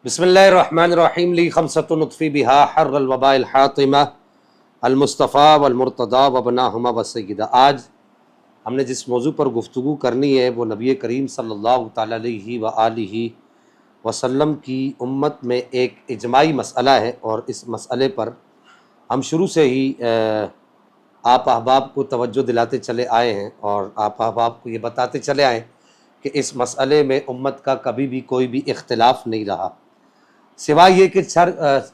بسم اللہ الرحمن الرحیم لی خمسۃ نطفی بہا حر الوباء الحاطمہ المصطفیٰ والمرتضیٰ وابناہما وسیدہ۔ آج ہم نے جس موضوع پر گفتگو کرنی ہے وہ نبی کریم صلی اللہ تعالیٰ علیہ وآلہ وسلم کی امت میں ایک اجماعی مسئلہ ہے، اور اس مسئلے پر ہم شروع سے ہی آپ احباب کو توجہ دلاتے چلے آئے ہیں، اور آپ احباب کو یہ بتاتے چلے آئے کہ اس مسئلے میں امت کا کبھی بھی کوئی بھی اختلاف نہیں رہا، سوائے یہ کہ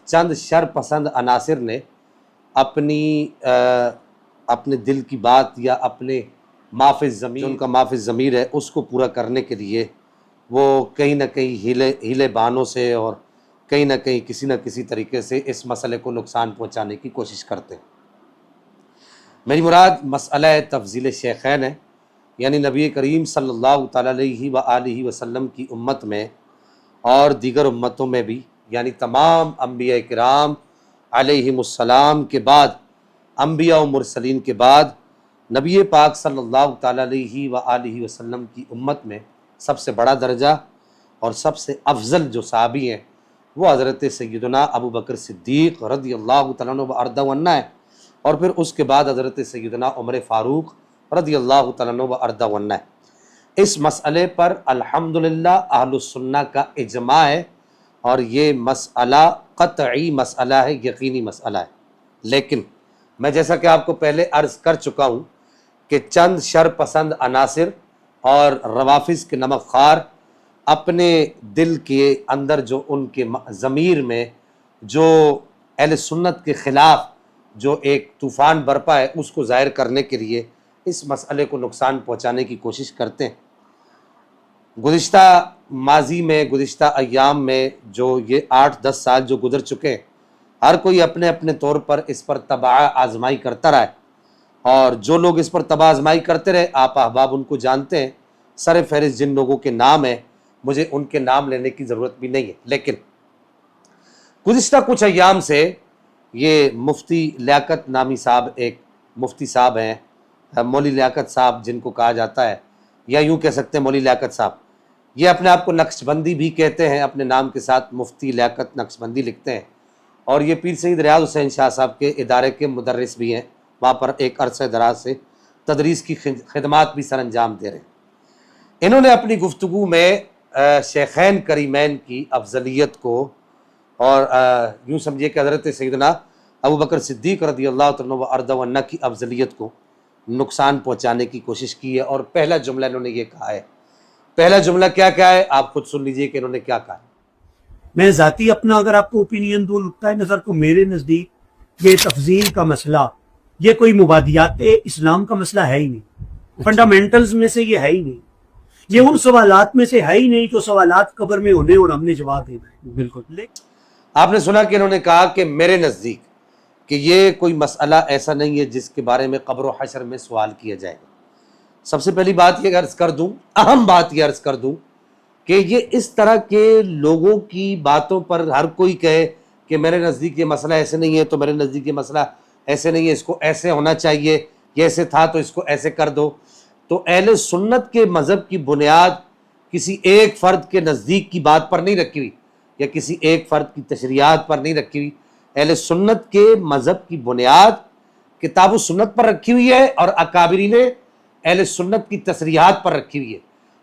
چند شر پسند عناصر نے اپنے دل کی بات یا اپنے مافِ ضمیر، ان کا مافِ ضمیر ہے، اس کو پورا کرنے کے لیے وہ کہیں نہ کہیں ہیلے بہانوں سے اور کہیں نہ کہیں کسی نہ کسی طریقے سے اس مسئلے کو نقصان پہنچانے کی کوشش کرتے ہیں۔ میری مراد مسئلہ تفضیل شیخین ہے، یعنی نبی کریم صلی اللہ تعالیٰ علیہ وآلہ وسلم کی امت میں اور دیگر امتوں میں بھی، یعنی تمام انبیاء کرام علیہم السلام کے بعد، انبیاء و مرسلین کے بعد نبی پاک صلی اللہ تعالیٰ علیہ وآلہ وسلم کی امت میں سب سے بڑا درجہ اور سب سے افضل جو صحابی ہیں وہ حضرت سیدنا ابو بکر صدیق رضی اللہ تعالیٰ عنہ وارضہ عنہ ہے، اور پھر اس کے بعد حضرت سیدنا عمر فاروق رضی اللہ تعالیٰ عنہ وارضہ عنہ ہے۔ اس مسئلے پر الحمدللہ اہل السنہ کا اجماع ہے، اور یہ مسئلہ قطعی مسئلہ ہے، یقینی مسئلہ ہے۔ لیکن میں جیسا کہ آپ کو پہلے عرض کر چکا ہوں کہ چند شر پسند عناصر اور روافظ کے نمک خوار اپنے دل کے اندر جو ان کے ضمیر میں جو اہل سنت کے خلاف جو ایک طوفان برپا ہے اس کو ظاہر کرنے کے لیے اس مسئلے کو نقصان پہنچانے کی کوشش کرتے ہیں۔ گزشتہ ماضی میں، گزشتہ ایام میں جو یہ 8-10 سال جو گزر چکے ہیں، ہر کوئی اپنے اپنے طور پر اس پر تباہ آزمائی کرتا رہا ہے، اور جو لوگ اس پر تباہ آزمائی کرتے رہے آپ احباب ان کو جانتے ہیں۔ سر فہرست جن لوگوں کے نام ہیں مجھے ان کے نام لینے کی ضرورت بھی نہیں ہے، لیکن گزشتہ کچھ ایام سے یہ مفتی لیاقت نامی صاحب، ایک مفتی صاحب ہیں، مولوی لیاقت صاحب جن کو کہا جاتا ہے، یا یوں کہہ سکتے ہیں مولوی لیاقت صاحب، یہ اپنے آپ کو نقش بندی بھی کہتے ہیں، اپنے نام کے ساتھ مفتی لیاقت نقش بندی لکھتے ہیں، اور یہ پیر سید ریاض حسین شاہ صاحب کے ادارے کے مدرس بھی ہیں، وہاں پر ایک عرصہ دراز سے تدریس کی خدمات بھی سر انجام دے رہے ہیں۔ انہوں نے اپنی گفتگو میں شیخین کریمین کی افضلیت کو، اور یوں سمجھیے کہ حضرت سیدنا ابو بکر صدیق رضی اللہ عنہ وارضہ عنہ کی افضلیت کو نقصان پہنچانے کی کوشش کی ہے، اور پہلا جملہ انہوں نے یہ کہا ہے۔ پہلا جملہ کیا ہے آپ خود سن لیجئے کہ انہوں نے کیا کہا ہے۔ میں ذاتی اپنا اگر آپ کو اوپینین دوں، نقطۂ نظر تو میرے نزدیک یہ تفضیل کا مسئلہ یہ کوئی مبادیات اسلام کا مسئلہ ہے ہی نہیں، فنڈامنٹلز میں سے یہ ہے ہی نہیں، یہ ان سوالات میں سے ہے ہی نہیں جو سوالات قبر میں ہونے اور ہم نے جواب دینا ہے۔ بالکل آپ نے سنا کہ انہوں نے کہا کہ میرے نزدیک کہ یہ کوئی مسئلہ ایسا نہیں ہے جس کے بارے میں قبر و حشر میں سوال کیا جائے گا۔ سب سے پہلی بات یہ عرض کر دوں، اہم بات یہ عرض کر دوں کہ یہ اس طرح کے لوگوں کی باتوں پر ہر کوئی کہے کہ میرے نزدیک یہ مسئلہ ایسے نہیں ہے تو میرے نزدیک یہ مسئلہ ایسے نہیں ہے، اس کو ایسے ہونا چاہیے، یہ ایسے تھا تو اس کو ایسے کر دو، تو اہل سنت کے مذہب کی بنیاد کسی ایک فرد کے نزدیک کی بات پر نہیں رکھی ہوئی، یا کسی ایک فرد کی تشریحات پر نہیں رکھی ہوئی۔ اہل سنت کے مذہب کی بنیاد کتاب و سنت پر رکھی ہوئی ہے، اور اکابرین اہل سنت کی تصریحات پر رکھی ہوئی ہے۔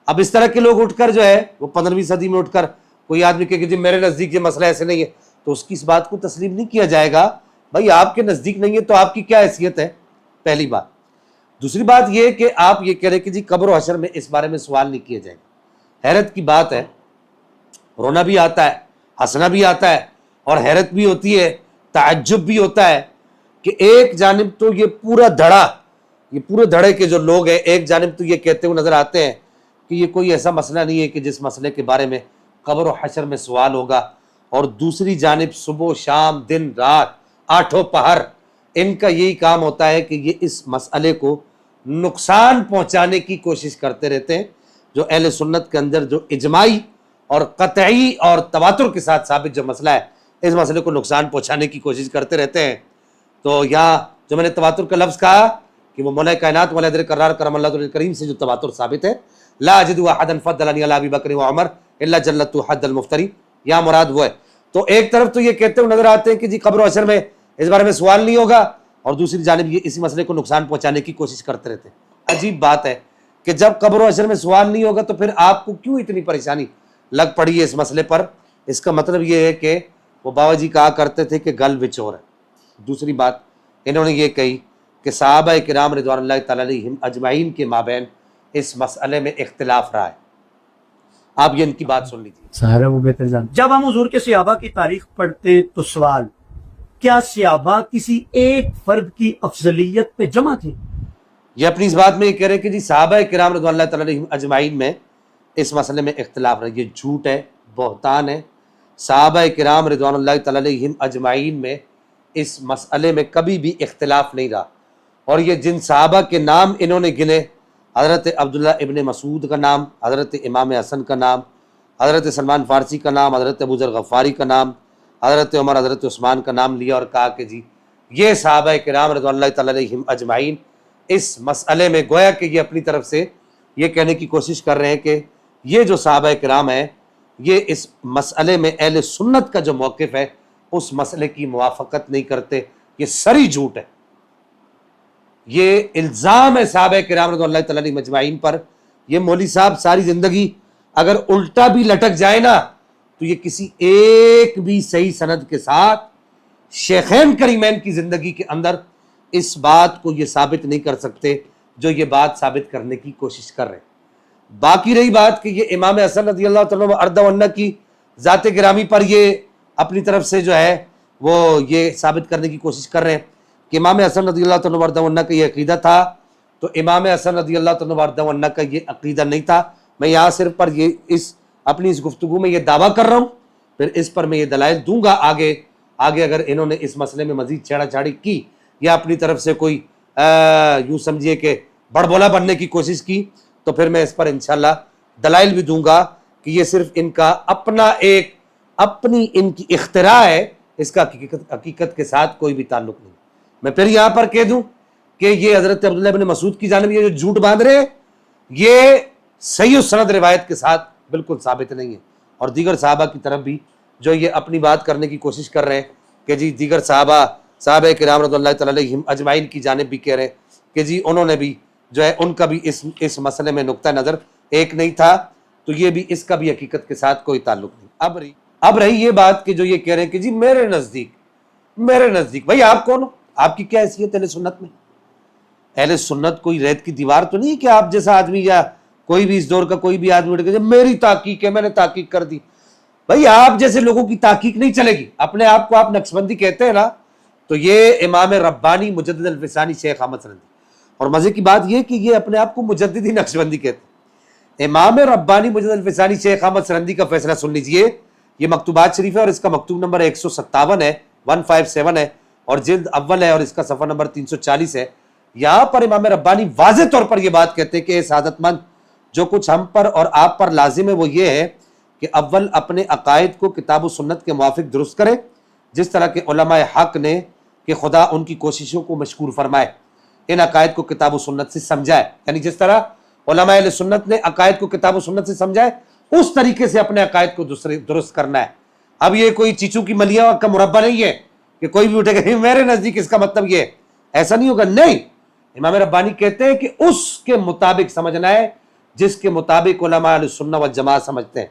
اب اس طرح کے لوگ اٹھ کر جو ہے وہ 15ویں صدی میں اٹھ کر کوئی آدمی کہے کہ جی میرے نزدیک یہ مسئلہ ایسے نہیں ہے، تو اس کی اس بات کو تسلیم نہیں کیا جائے گا۔ بھائی آپ کے نزدیک نہیں ہے تو آپ کی کیا حیثیت ہے، پہلی بات۔ دوسری بات یہ کہ آپ یہ کہہ رہے کہ جی قبر و حشر میں اس بارے میں سوال نہیں کیا جائے گا۔ حیرت کی بات ہے، رونا بھی آتا ہے، ہنسنا بھی آتا ہے، اور حیرت بھی ہوتی ہے، تعجب بھی ہوتا ہے کہ ایک جانب تو یہ پورے دھڑے کے جو لوگ ہیں ایک جانب تو یہ کہتے ہوئے نظر آتے ہیں کہ یہ کوئی ایسا مسئلہ نہیں ہے کہ جس مسئلے کے بارے میں قبر و حشر میں سوال ہوگا، اور دوسری جانب صبح و شام دن رات آٹھوں پہر ان کا یہی کام ہوتا ہے کہ یہ اس مسئلے کو نقصان پہنچانے کی کوشش کرتے رہتے ہیں۔ جو اہل سنت کے اندر جو اجماعی اور قطعی اور تواتر کے ساتھ ثابت جو مسئلہ ہے اس مسئلے کو نقصان پہنچانے کی کوشش کرتے رہتے ہیں۔ تو یہاں جو میں نے تواتر کا لفظ کہا کہ وہ مولا کائنات مولا در قرار کرم اللہ تعالی کریم سے جو تواتر ثابت ہے، لا اجد احدا فضلنی علی ابی بکر و عمر الا جلت حد المفتری، یہاں مراد وہ ہے. تو ایک طرف تو یہ کہتے ہوئے نظر آتے ہیں کہ جی قبر و حشر میں اس بارے میں سوال نہیں ہوگا، اور دوسری جانب یہ اسی مسئلے کو نقصان پہنچانے کی کوشش کرتے رہتے ہیں. عجیب بات ہے کہ جب قبر و حشر میں سوال نہیں ہوگا تو پھر آپ کو کیوں اتنی پریشانی لگ پڑی ہے اس مسئلے پر؟ اس کا مطلب یہ ہے کہ وہ بابا جی کہا کرتے تھے کہ گل وچور ہے. دوسری بات انہوں نے یہ کہی کہ صحابہ کرام رضوان اللہ تعالیٰ علیہم اجمعین کے مابین اس مسئلے میں اختلاف رہا ہے. آپ یہ ان کی بات سن لیجیے. سارا وہ بہتر جان. جب ہم حضور کے صحابہ کی تاریخ پڑھتے تو سوال، کیا صحابہ کسی ایک فرد کی افضلیت پہ جمع تھے؟ یہ اپنی اس بات میں یہ کہہ رہے ہیں کہ جی صحابہ کرام رضوان اللہ تعالیٰ علیہم اجمعین میں اس مسئلے میں اختلاف رہا. یہ جھوٹ ہے، بہتان ہے. صحابہ کرام رضوان اللہ تعالیٰ علیہم اجمعین میں اس مسئلے میں کبھی بھی اختلاف نہیں رہا. اور یہ جن صحابہ کے نام انہوں نے گنے، حضرت عبداللہ ابن مسعود کا نام، حضرت امام حسن کا نام، حضرت سلمان فارسی کا نام، حضرت ابو ذر غفاری کا نام، حضرت عمر، حضرت عثمان کا نام لیا اور کہا کہ جی یہ صحابہ کرام رضوان اللہ تعالیٰ علیہم اجمعین اس مسئلے میں، گویا کہ یہ اپنی طرف سے یہ کہنے کی کوشش کر رہے ہیں کہ یہ جو صحابہ کرام ہیں یہ اس مسئلے میں اہل سنت کا جو موقف ہے اس مسئلے کی موافقت نہیں کرتے. یہ سری جھوٹ ہے. یہ الزام ہے صحابہ کرام رضوان اللہ تعالیٰ علیہم اجمعین پر. یہ مولوی صاحب ساری زندگی اگر الٹا بھی لٹک جائے نا تو یہ کسی ایک بھی صحیح سند کے ساتھ شیخین کریمین کی زندگی کے اندر اس بات کو یہ ثابت نہیں کر سکتے جو یہ بات ثابت کرنے کی کوشش کر رہے ہیں. باقی رہی بات کہ یہ امام حسن رضی اللہ تعالیٰ عنہ عنہ کی ذات گرامی پر یہ اپنی طرف سے جو ہے وہ یہ ثابت کرنے کی کوشش کر رہے ہیں کہ امام حسن رضی اللہ تعالیٰ عنہ کا یہ عقیدہ تھا، تو امام حسن رضی اللہ تعالیٰ عنہ کا یہ عقیدہ نہیں تھا. میں یہاں صرف پر یہ اپنی اس گفتگو میں یہ دعویٰ کر رہا ہوں، پھر اس پر میں یہ دلائل دوں گا آگے اگر انہوں نے اس مسئلے میں مزید چھیڑا چھاڑی کی یا اپنی طرف سے کوئی یوں سمجھیے کہ بڑبولا بننے کی کوشش کی تو پھر میں اس پر انشاءاللہ دلائل بھی دوں گا کہ یہ صرف ان کا اپنی ان کی اختراع ہے، اس کا حقیقت کے ساتھ کوئی بھی تعلق نہیں. میں پھر یہاں پر کہہ دوں کہ یہ حضرت عبداللہ بن مسعود کی جانب یہ جو جھوٹ باندھ رہے ہیں یہ صحیح سند روایت کے ساتھ بالکل ثابت نہیں ہے. اور دیگر صحابہ کی طرف بھی جو یہ اپنی بات کرنے کی کوشش کر رہے ہیں کہ جی دیگر صحابہ کرام رضی اللہ تعالیٰ علیہم اجمعین کی جانب بھی کہہ رہے ہیں کہ جی انہوں نے بھی جو ہے ان کا بھی اس مسئلے میں نقطہ نظر ایک نہیں تھا، تو یہ بھی اس کا بھی حقیقت کے ساتھ کوئی تعلق نہیں. اب رہی یہ بات کہ جو یہ کہہ رہے ہیں کہ جی میرے نزدیک بھائی آپ کون ہو؟ آپ کی کیا حیثیت اہل سنت میں؟ اہل سنت کوئی ریت کی دیوار تو نہیں کہ آپ جیسا آدمی یا کوئی بھی اس دور کا کوئی بھی آدمی اٹھ کے میری تحقیق ہے میں نے تحقیق کر دی. بھائی آپ جیسے لوگوں کی تحقیق نہیں چلے گی. اپنے آپ کو آپ نقشبندی کہتے ہیں نا، تو یہ امام ربانی مجدد الفسانی شیخ احمد سرندی، اور مزے کی بات یہ کہ یہ اپنے آپ کو مجددی نقشبندی کہتے ہیں. امام ربانی مجدد الفسانی شیخ احمد سرندی کا فیصلہ سن لیجئے. یہ مکتوبات شریف ہے اور اس کا مکتوب نمبر 157 ہے، 157 ہے، اور جلد اول ہے اور اس کا صفحہ نمبر 340 ہے. یہاں پر امام ربانی واضح طور پر یہ بات کہتے ہیں کہ سعادت مند جو کچھ ہم پر اور آپ پر لازم ہے وہ یہ ہے کہ اول اپنے عقائد کو کتاب و سنت کے موافق درست کرے، جس طرح کے علماء حق نے کہ خدا ان کی کوششوں کو مشکور فرمائے، ان عقائد کو کتاب و سنت سے سمجھائے. یعنی جس طرح علماء اہل سنت نے عقائد کو کتاب و سنت سے سمجھائے اس طریقے سے اپنے عقائد کو درست کرنا ہے. اب یہ کوئی چیچو کی ملیاں کا مربع نہیں ہے کہ کوئی بھی اٹھے گا میرے نزدیک اس کا مطلب یہ ہے، ایسا نہیں ہوگا. نہیں، امام ربانی کہتے ہیں کہ اس کے مطابق سمجھنا ہے جس کے مطابق علماء اہل سنت والجماعت سمجھتے ہیں،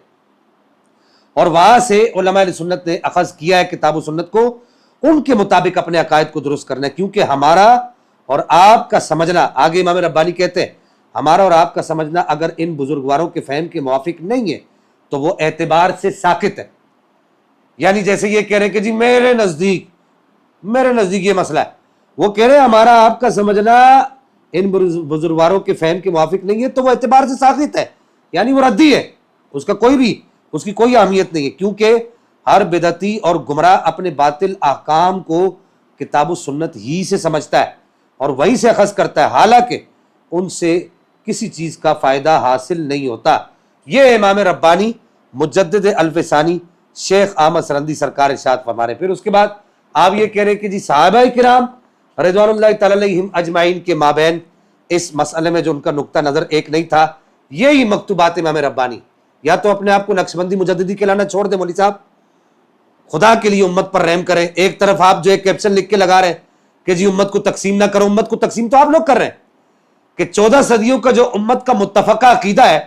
اور وہاں سے علماء اہل سنت نے اخذ کیا ہے کتاب و سنت کو، ان کے مطابق اپنے عقائد کو درست کرنا ہے. کیونکہ ہمارا اور آپ کا سمجھنا، آگے امام ربانی کہتے ہیں ہمارا اور آپ کا سمجھنا اگر ان بزرگواروں کے فہم کے موافق نہیں ہے تو وہ اعتبار سے ساقط ہے. یعنی جیسے یہ کہہ رہے ہیں کہ جی میرے نزدیک یہ مسئلہ ہے، وہ کہہ رہے ہیں ہمارا آپ کا سمجھنا ان بزرگواروں کے فہم کے موافق نہیں ہے تو وہ اعتبار سے ساقط ہے، یعنی وہ ردی ہے، اس کی کوئی اہمیت نہیں ہے. کیونکہ ہر بدعتی اور گمراہ اپنے باطل احکام کو کتاب و سنت ہی سے سمجھتا ہے اور وہی سے اخذ کرتا ہے، حالانکہ ان سے کسی چیز کا فائدہ حاصل نہیں ہوتا. یہ امام ربانی مجدد الفسانی شیخ احمد سرندی سرکار ارشاد فرما رہے. پھر اس کے بعد آپ یہ کہہ رہے کہ جی صحابہ کرام رضوان اللہ تعالی علیہم اجمعین کے مابین اس مسئلے میں جو ان کا نقطہ نظر ایک نہیں تھا. یہی مکتوبات امام ربانی یا تو اپنے آپ کو نقشبندی مجددی کہلانا چھوڑ دیں مولوی صاحب، خدا کے لیے امت پر رحم کریں. ایک طرف آپ جو ایک کیپشن لکھ کے لگا رہے ہیں کہ جی امت کو تقسیم نہ کرو، امت کو تقسیم تو آپ لوگ کر رہے ہیں کہ 14 صدیوں کا جو امت کا متفقہ عقیدہ ہے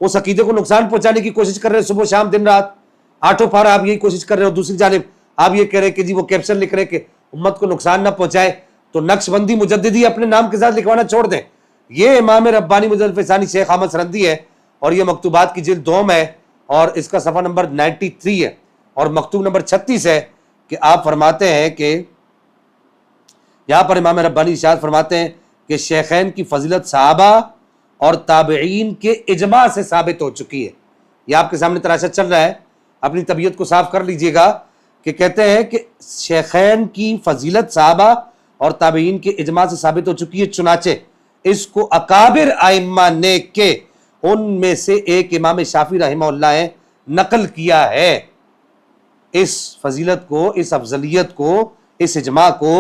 اس عقیدے کو نقصان پہنچانے کی کوشش کر رہے ہیں، صبح شام دن رات آٹھوں پار آپ یہی کوشش کر رہے ہیں، اور دوسری جانب آپ یہ کہہ رہے ہیں کہ جی وہ کیپشن لکھ رہے ہیں کہ امت کو نقصان نہ پہنچائے. تو نقشبندی مجددی اپنے نام کے ساتھ لکھوانا چھوڑ دیں. یہ امام ربانی مجدد الفسانی شیخ احمد سرندی ہے، اور یہ مکتوبات کی جلد 2 ہے، اور اس کا صفحہ نمبر 93 ہے اور مکتوب نمبر 36 ہے کہ آپ فرماتے ہیں کہ یہاں پر امام ربانی ارشاد فرماتے ہیں کہ شیخین کی فضیلت صحابہ اور تابعین کے اجماع سے ثابت ہو چکی ہے. یہ آپ کے سامنے تراشا چل رہا ہے، اپنی طبیعت کو صاف کر لیجئے گا کہ کہتے ہیں کہ شیخین کی فضیلت صحابہ اور تابعین کے اجماع سے ثابت ہو چکی ہے، چنانچہ اس کو اکابر ائمہ نے کے ان میں سے ایک امام شافعی رحمہ اللہ نے نقل کیا ہے. اس فضیلت کو، اس افضلیت کو، اس اجماع کو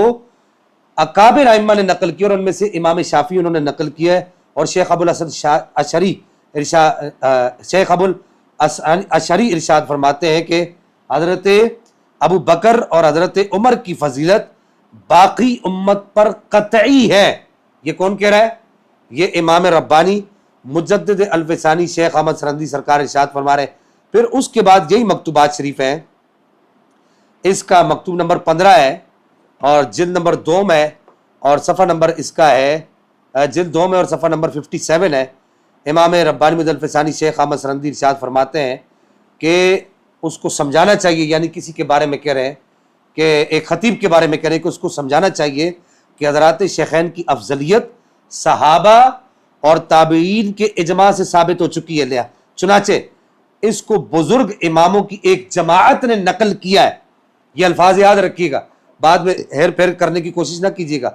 اکابر ائمہ نے نقل کیا، اور ان میں سے امام شافعی انہوں نے نقل کیا ہے. اور شیخ ابو الاشعری ارشاد فرماتے ہیں کہ حضرت ابو بکر اور حضرت عمر کی فضیلت باقی امت پر قطعی ہے. یہ کون کہہ رہا ہے؟ یہ امام ربانی مجدد الفسانی شیخ احمد سرندی سرکار ارشاد فرما رہے ہیں. پھر اس کے بعد یہی مکتوبات شریف ہیں، اس کا مکتوب نمبر 15 ہے اور جلد نمبر 2 ہے، اور صفحہ نمبر اس کا ہے جلد 2 میں اور صفحہ نمبر 57 ہے. امام ربانی مجدد الفسانی شیخ احمد سرندی ارشاد فرماتے ہیں کہ اس کو سمجھانا چاہیے، یعنی کسی کے بارے میں کہہ رہے ہیں کہ ایک خطیب کے بارے میں کہہ رہے ہیں کہ اس کو سمجھانا چاہیے کہ حضرات شیخین کی افضلیت صحابہ اور تابعین کے اجماع سے ثابت ہو چکی ہے، چنانچہ اس کو بزرگ اماموں کی ایک جماعت نے نقل کیا ہے. یہ الفاظ یاد رکھیے گا، بعد میں ہیر پھیر کرنے کی کوشش نہ کیجیے گا.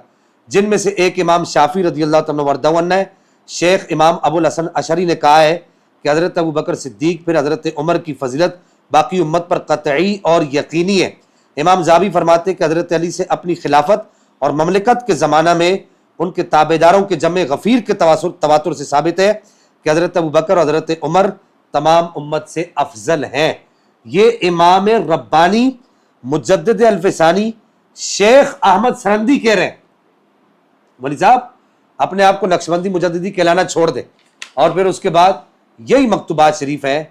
جن میں سے ایک امام شافعی رضی اللہ تعالیٰ وردہ عنہ ہے. شیخ امام ابو الحسن اشعری نے کہا ہے کہ حضرت ابو بکر صدیق پھر حضرت عمر کی فضیلت باقی امت پر قطعی اور یقینی ہے. امام زابی فرماتے ہیں کہ حضرت علی سے اپنی خلافت اور مملکت کے زمانہ میں ان کے تابعداروں کے جمع غفیر کے تواتر سے ثابت ہے کہ حضرت ابو بکر اور حضرت عمر تمام امت سے افضل ہیں. یہ امام ربانی مجدد الفسانی شیخ احمد سرندی کہہ رہے ہیں. ولی صاحب اپنے آپ کو نقشبندی مجددی کہلانا چھوڑ دے. اور پھر اس کے بعد یہی مکتوبات شریف ہیں،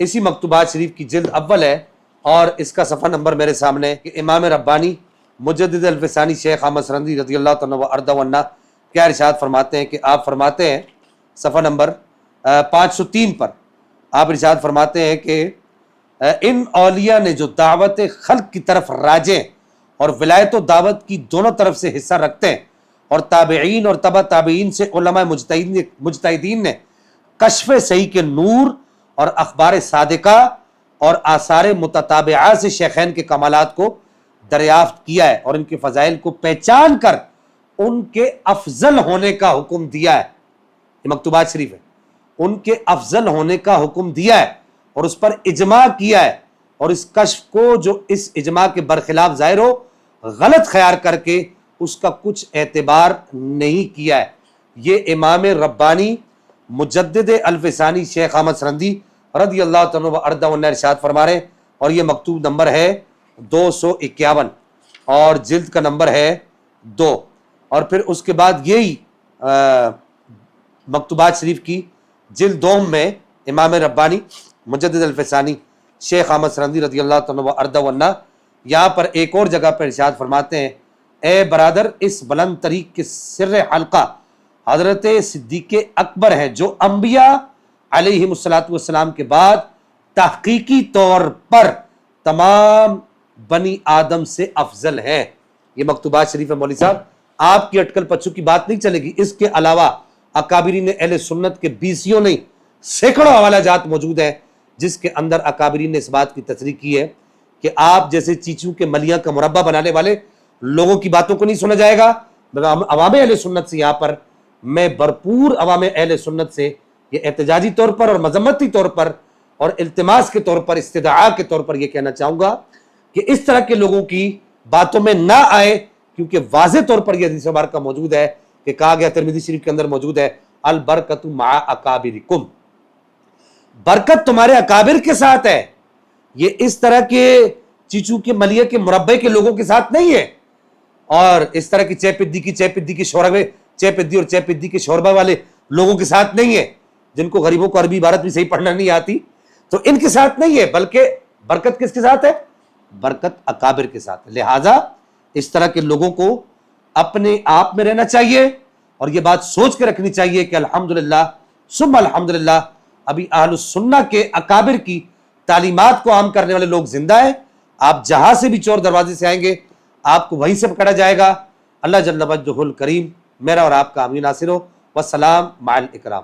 اسی مکتوبات شریف کی جلد اول ہے اور اس کا صفحہ نمبر میرے سامنے کہ امام ربانی مجدد الفسانی شیخ احمد سرندی رضی اللہ تعالیٰ عنہ عنہ کیا ارشاد فرماتے ہیں کہ آپ فرماتے ہیں صفحہ نمبر 503 پر آپ ارشاد فرماتے ہیں کہ ان اولیاء نے جو دعوت خلق کی طرف راجع اور ولایت و دعوت کی دونوں طرف سے حصہ رکھتے ہیں، اور تابعین اور تبع تابعین سے علماء مجتہدین نے کشف صحیح کے نور اور اخبار صادقہ اور آثار متتابعہ سے شیخین کے کمالات کو دریافت کیا ہے اور ان کے فضائل کو پہچان کر ان کے افضل ہونے کا حکم دیا ہے. یہ مکتوبات شریف ہے. ان کے افضل ہونے کا حکم دیا ہے اور اس پر اجماع کیا ہے، اور اس کشف کو جو اس اجماع کے برخلاف ظاہر ہو غلط خیال کر کے اس کا کچھ اعتبار نہیں کیا ہے. یہ امام ربانی مجدد الفسانی شیخ احمد سرندی رضی اللہ تعالیٰ عنہ ارشاد فرما رہے ہیں، اور یہ مکتوب نمبر ہے 251 اور جلد کا نمبر ہے 2. اور پھر اس کے بعد یہی مکتوبات شریف کی جلد 2 میں امام ربانی مجدد الفسانی شیخ احمد سرندی رضی اللہ تعالیٰ عنہ یہاں پر ایک اور جگہ پر ارشاد فرماتے ہیں، اے برادر اس بلند طریق کے سر حلقہ حضرت صدیق اکبر ہیں جو انبیاء علیہم السلام کے بعد تحقیقی طور پر تمام بنی آدم سے افضل ہیں. یہ مکتوبات شریف ہے. مولوی صاحب آپ کی اٹکل پچو کی بات نہیں چلے گی، اس کے علاوہ اکابرین اہل سنت کے 20 نہیں سینکڑوں حوالہ جات موجود ہیں جس کے اندر اکابرین نے اس بات کی تصریح کی ہے کہ آپ جیسے چیچو کے ملیاں کا مربع بنانے والے لوگوں کی باتوں کو نہیں سنا جائے گا. عوام اہل سنت سے یہاں پر میں بھرپور عوام اہل سنت سے یہ احتجاجی طور پر اور مذمتی طور پر اور التماس کے طور پر استدعاء کے طور پر یہ کہنا چاہوں گا کہ اس طرح کے لوگوں کی باتوں میں نہ آئے، کیونکہ واضح طور پر یہ حدیث مبارکہ موجود ہے کہ کہا گیا ترمذی شریف کے اندر موجود ہے البرکۃ مع اکابرکم، برکت تمہارے اکابر کے ساتھ ہے، یہ اس طرح کے چیچو کے ملیے کے مربع کے لوگوں کے ساتھ نہیں ہے، اور اس طرح کی چہ پدی کی شوربے، چہ پدی اور چہ پدی کے شوربہ والے لوگوں کے ساتھ نہیں ہے، جن کو غریبوں کو عربی عبارت بھی صحیح پڑھنا نہیں آتی، تو ان کے ساتھ نہیں ہے، بلکہ برکت کس کے ساتھ ہے؟ برکت اکابر کے ساتھ ہے۔ لہٰذا اس طرح کے لوگوں کو اپنے آپ میں رہنا چاہیے، اور یہ بات سوچ کے رکھنی چاہیے کہ الحمدللہ ثم الحمدللہ ابھی اہل السنہ کے اکابر کی تعلیمات کو عام کرنے والے لوگ زندہ ہیں۔ آپ جہاں سے بھی چور دروازے سے آئیں گے آپ کو وہیں سے پکڑا جائے گا۔ اللہ جل وجہہ الکریم میرا اور آپ کا امین ناصر ہو۔ والسلام مع الاکرام۔